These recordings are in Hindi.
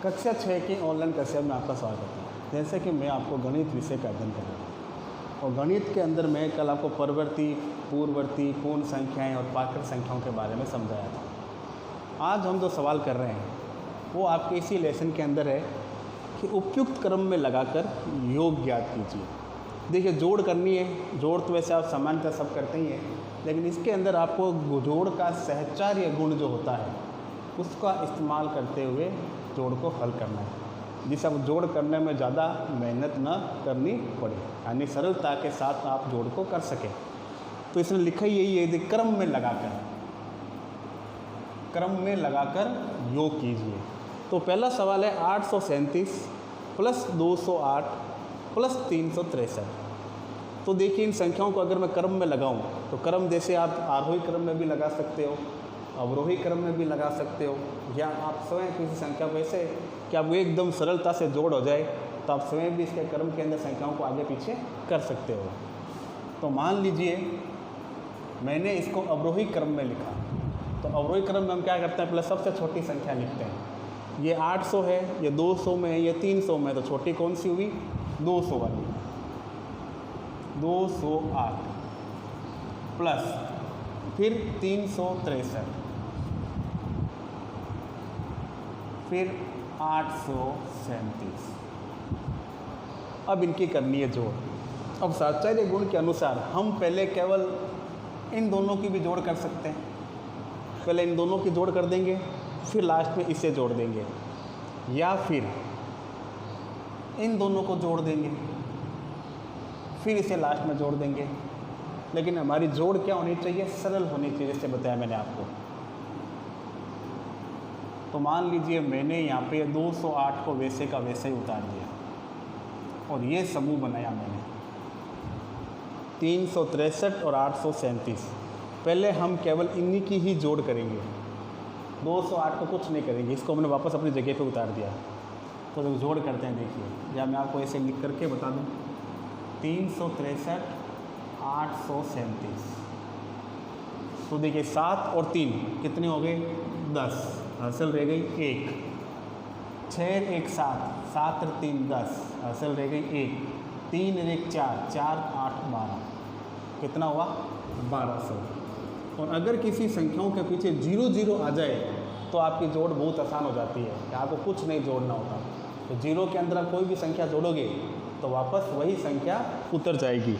कक्षा 6 की ऑनलाइन कक्षा में आपका स्वागत है। जैसे कि मैं आपको गणित विषय का अध्ययन कर रहा हूँ और गणित के अंदर मैं कल आपको परवर्ती, पूर्ववर्ती, पूर्ण संख्याएं और पात्र संख्याओं के बारे में समझाया था। आज हम जो सवाल कर रहे हैं वो आपके इसी लेसन के अंदर है कि उपयुक्त क्रम में लगाकर योग ज्ञात कीजिए। देखिए, जोड़ करनी है। जोड़ तो वैसे आप सामान्यतः सब करते ही हैं, लेकिन इसके अंदर आपको जोड़ का सहचार्य गुण जो होता है उसका इस्तेमाल करते हुए जोड़ को हल करना है, जिससे आप जोड़ करने में ज़्यादा मेहनत न करनी पड़े, यानी सरलता के साथ आप जोड़ को कर सकें। तो इसमें लिखा यही है कि क्रम में लगाकर योग कीजिए। तो पहला सवाल है 837 प्लस 208 प्लस 363। तो देखिए, इन संख्याओं को अगर मैं क्रम में लगाऊं तो क्रम जैसे आप आरोही क्रम में भी लगा सकते हो, अवरोही क्रम में भी लगा सकते हो, या आप स्वयं किसी संख्या को ऐसे कि आपको एकदम सरलता से जोड़ हो जाए तो आप स्वयं भी इसके क्रम के अंदर संख्याओं को आगे पीछे कर सकते हो। तो मान लीजिए मैंने इसको अवरोही क्रम में लिखा, तो अवरोही क्रम में हम क्या करते हैं, पहले सबसे छोटी संख्या लिखते हैं। ये 800 है, ये 200 में है, ये 300 में है, तो छोटी कौन सी हुई? 200 वाली। 208 प्लस फिर 363 फिर 837। अब इनकी करनी है जोड़। अब सहचार्य गुण के अनुसार हम पहले केवल इन दोनों की भी जोड़ कर सकते हैं। पहले इन दोनों की जोड़ कर देंगे, फिर लास्ट में इसे जोड़ देंगे, या फिर इन दोनों को जोड़ देंगे, फिर इसे लास्ट में जोड़ देंगे। लेकिन हमारी जोड़ क्या होनी चाहिए? सरल होनी चाहिए, जैसे बताया मैंने आपको। तो मान लीजिए मैंने यहाँ पे 208 को वैसे का वैसे ही उतार दिया और ये समूह बनाया मैंने 363 और 837। पहले हम केवल इन्हीं की ही जोड़ करेंगे, 208 को कुछ नहीं करेंगे, इसको हमने वापस अपनी जगह पे उतार दिया। तो जब जोड़ करते हैं, देखिए, या मैं आपको ऐसे लिख करके बता दूँ, 363 837। तो देखिए 7 और 3 कितने हो गए? 10। हासिल रह गई 1। 6 1 7, 7 और 3 10, हासिल रह गई 1। 3 1 4, 4 8 12, कितना हुआ? 1200। और अगर किसी संख्याओं के पीछे 0 0 आ जाए तो आपकी जोड़ बहुत आसान हो जाती है, कि आपको कुछ नहीं जोड़ना होता। तो 0 के अंदर आप कोई भी संख्या जोड़ोगे तो वापस वही संख्या उतर जाएगी।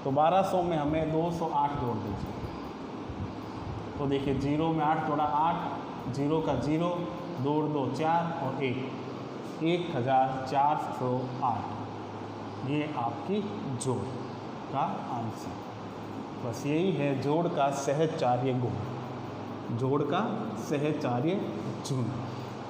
तो 1200 में हमें 208 जोड़ दीजिए। तो देखिए, 0 में 8 जोड़ा 8, 0 का 0, 2 2 4 और 1, 1408। ये आपकी जोड़ का आंसर। बस यही है जोड़ का सहचार्य गुण, जोड़ का सहचार्य गुण।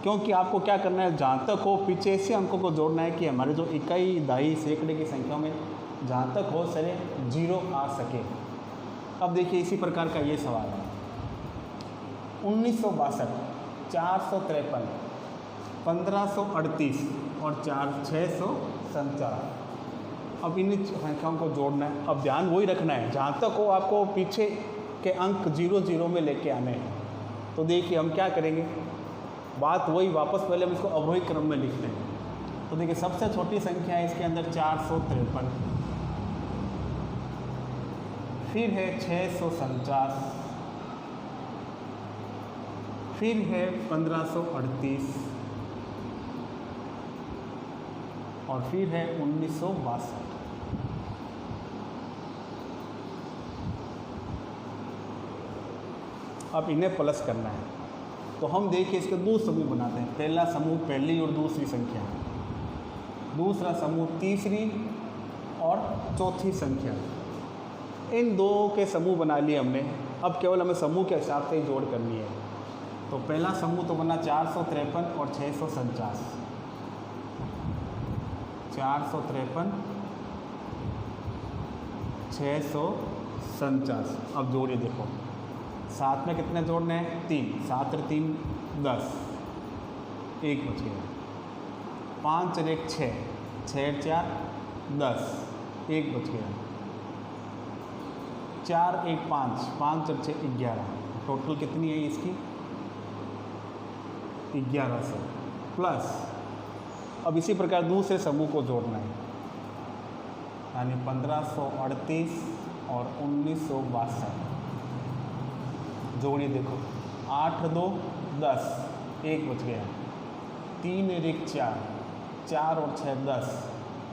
क्योंकि आपको क्या करना है, जहाँ तक हो पीछे ऐसे अंकों को जोड़ना है कि हमारे जो इकाई, दहाई, सैकड़े की संख्या में जहाँ तक हो सके 0 आ सके। अब देखिए, इसी प्रकार का ये सवाल है 1962, 453, 1538 और 647। अब इन संख्याओं को जोड़ना है। अब ध्यान वही रखना है, जहाँ तक हो आपको पीछे के अंक 0 0 में लेके आने हैं। तो देखिए हम क्या करेंगे, बात वही, वापस पहले हम इसको अवरोही क्रम में लिखते हैं। तो देखिए, सबसे छोटी संख्या है इसके अंदर 453, फिर है 649, फिर है 1538 और फिर है 1962। अब इन्हें प्लस करना है। तो हम देखिए इसके दो समूह बनाते हैं। पहला समूह पहली और दूसरी संख्या, दूसरा समूह तीसरी और चौथी संख्या। इन दो के समूह बना लिए हमने। अब केवल हमें समूह के हिसाब से ही जोड़ करनी है। तो पहला समूह तो बना 453 और 649। 453 649। अब जोड़िए, देखो 7 में कितने जोड़ने हैं? 3। 7 और 3 10, 1 बच गया। 5 और 1 6, 6 और 4 10, 1 बच गया। 4 1 5, 5 और 6 11, टोटल कितनी है इसकी 1100 प्लस अब इसी प्रकार दूसरे समूह को जोड़ना है, यानी 1538 और 1962 जोड़िए। देखो 8 2 10 1 बच गया, 3 और 1 4, 4 और 6 10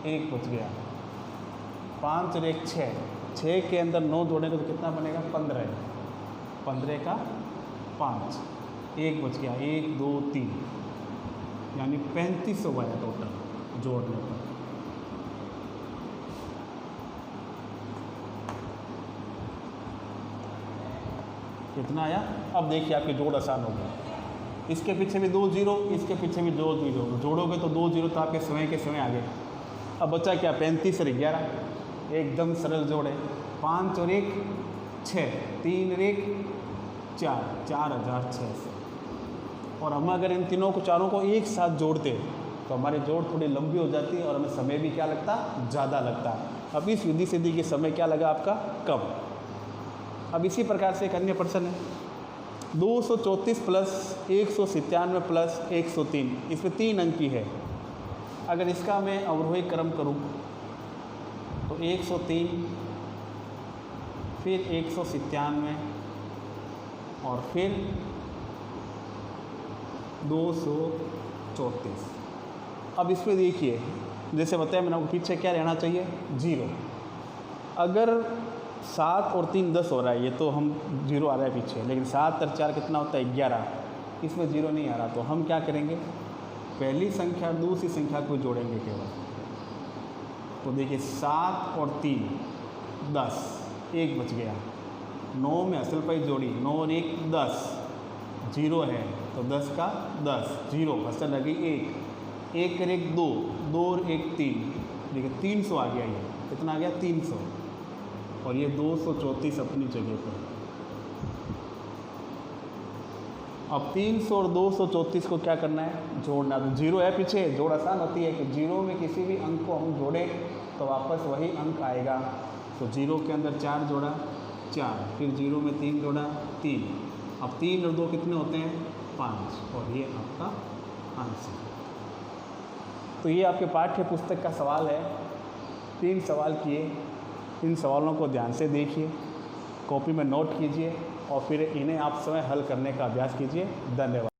1 बच गया, 5 और 1 6, 6 के अंदर 9 जोड़ेंगे तो कितना बनेगा 15, 15 का 5, 1 बच गया, 1 2 3, यानी 3500 आया टोटल जोड़ने पर। कितना आया? अब देखिए आपकी जोड़ आसान हो गया। इसके पीछे भी 2 जीरो, इसके पीछे भी 2 जीरो, जोड़ोगे तो 2 जीरो तो आपके स्वयं के स्वयं आ गए। अब बचा क्या 35 और 11, एकदम सरल जोड़ है। 5 और 1 6, 3 और 1 4, 4600। और हम अगर इन तीनों को चारों को एक साथ जोड़ते तो हमारी जोड़ थोड़ी लंबी हो जाती है और हमें समय भी क्या लगता, ज़्यादा लगता। अब इस विधि से देखिए समय क्या लगा आपका कम। अब इसी प्रकार से एक अन्य प्रश्न है, 234 प्लस 197 प्लस 103, इसमें 3 अंक की है। अगर इसका मैं अवरोही क्रम करूं तो 103 फिर 197 और फिर 234। अब इसमें देखिए जैसे बताया मैंने आपको पीछे क्या रहना चाहिए 0। अगर 7 और 3 10 हो रहा है, ये तो हम 0 आ रहा है पीछे, लेकिन 7 और 4 कितना होता है 11, इसमें 0 नहीं आ रहा। तो हम क्या करेंगे, पहली संख्या दूसरी संख्या को जोड़ेंगे केवल। तो देखिए 7 और 3 10, 1 बच गया, 9 में असल पर जोड़ी, 9 और 1 10, 0 है तो 10 का 10, 0 असल लगी 1, 1 और 1 2, 2 और 1 3, देखिए 300 आ गया। ये कितना आ गया 300, और ये 234 अपनी जगह पर। अब 300 और 234 को क्या करना है, जोड़ना। तो 0 है पीछे, जोड़ आसान होती है कि 0 में किसी भी अंक को हम जोड़ें तो वापस वही अंक आएगा। तो 0 के अंदर 4 जोड़ा 4, फिर 0 में 3 जोड़ा 3, अब 3 और 2 कितने होते हैं 5, और ये आपका आंसर। तो ये आपके पाठ्य पुस्तक का सवाल है। 3 सवाल किए, इन सवालों को ध्यान से देखिए, कॉपी में नोट कीजिए और फिर इन्हें आप स्वयं हल करने का अभ्यास कीजिए। धन्यवाद।